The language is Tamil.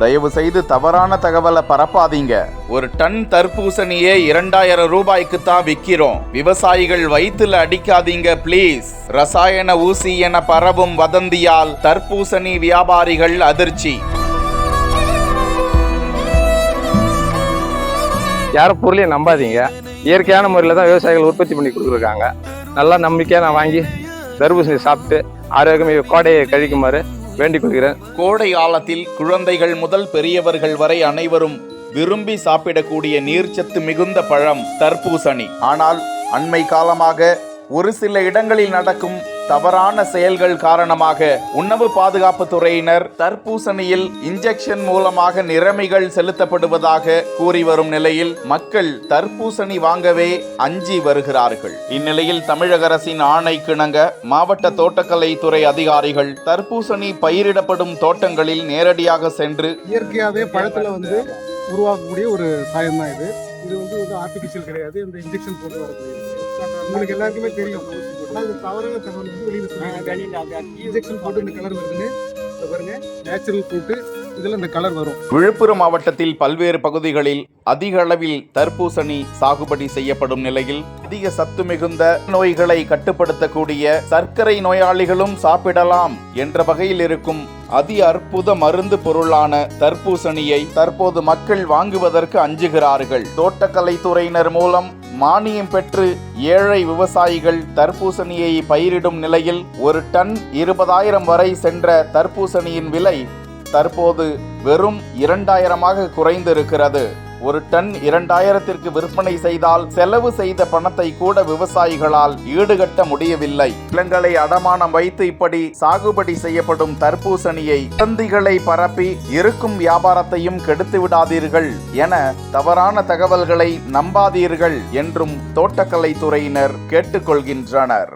தயவு செய்து தவறான தகவலை பரப்பாதீங்க. ஒரு டன் தர்பூசணியே 2000 ரூபாய்க்கு தான் விக்கிறோம். விவசாயிகள் வயிற்றுல அடிக்காதீங்க ப்ளீஸ். ரசாயன ஊசி என பரவும் வதந்தியால் தர்பூசணி வியாபாரிகள் அதிர்ச்சி. யாரும் பொருளையும் நம்பாதீங்க. இயற்கையான முறையில் தான் விவசாயிகள் உற்பத்தி பண்ணி கொடுத்துருக்காங்க. நல்லா நம்பிக்கையாக நான் வாங்கி தர்பூசணி சாப்பிட்டு ஆரோக்கியமே கோடையை கழிக்குமாறு வேண்டிக் கொள்கிறேன். கோடை காலத்தில் குழந்தைகள் முதல் பெரியவர்கள் வரை அனைவரும் விரும்பி சாப்பிடக்கூடிய நீர்ச்சத்து மிகுந்த பழம் தர்பூசணி. ஆனால் அண்மை காலமாக ஒரு சில இடங்களில் நடக்கும் தவறான செயல்கள் காரணமாக உணவு பாதுகாப்பு துறையினர் தர்பூசணியில் இன்ஜெக்ஷன் மூலமாக நிறமிகள் செலுத்தப்படுவதாக கூறி வரும் நிலையில் மக்கள் தர்பூசணி வாங்கவே அஞ்சி வருகிறார்கள். இந்நிலையில் தமிழக அரசின் ஆணைக்கிணங்க மாவட்ட தோட்டக்கலை துறை அதிகாரிகள் தர்பூசணி பயிரிடப்படும் தோட்டங்களில் நேரடியாக சென்று இயற்கையாகவே பழத்தில் உருவாக்கக்கூடிய ஒரு சாயம் தான் இது. இது ஆர்டிஃபிஷியல் கிடையாது. இந்த இன்ஜெக்ஷன் போட்டு வரக்கூடியது உங்களுக்கு எல்லாருக்குமே தெரியும். ஆனால் இது தவறான தகவல் வெளியில் சொல்லுங்க. இன்ஜெக்ஷன் போட்டு இந்த கலர் வருதுன்னு பாருங்க, நேச்சுரல் போட்டு இதில் இந்த கலர் வரும். விழுப்புரம் மாவட்டத்தில் பல்வேறு பகுதிகளில் அதிக அளவில் தர்பூசணி சாகுபடி செய்யப்படும் நிலையில் அதிக சத்து மிகுந்த நோய்களை கட்டுப்படுத்தக்கூடிய சர்க்கரை நோயாளிகளும் சாப்பிடலாம் என்ற வகையில் இருக்கும் அதி அற்புத மருந்து பொருளான தர்பூசணியை தற்போது மக்கள் வாங்குவதற்கு அஞ்சுகிறார்கள். தோட்டக்கலை துறையினர் மூலம் மானியம் பெற்று ஏழை விவசாயிகள் தர்பூசணியை பயிரிடும் நிலையில் ஒரு டன் 20,000 வரை சென்ற தர்பூசணியின் விலை தற்போது வெறும் 2000 குறைந்திருக்கிறது. ஒரு டன் 2000 விற்பனை செய்தால் செலவு செய்த பணத்தை கூட விவசாயிகளால் ஈடுகட்ட முடியவில்லை. நிலங்களை அடமானம் வைத்து இப்படி சாகுபடி செய்யப்படும் தர்பூசணியை வதந்திகளை பரப்பி இருக்கும் வியாபாரத்தையும் கெடுத்து விடாதீர்கள் என தவறான தகவல்களை நம்பாதீர்கள் என்றும் தோட்டக்கலை துறையினர் கேட்டுக்கொள்கின்றனர்.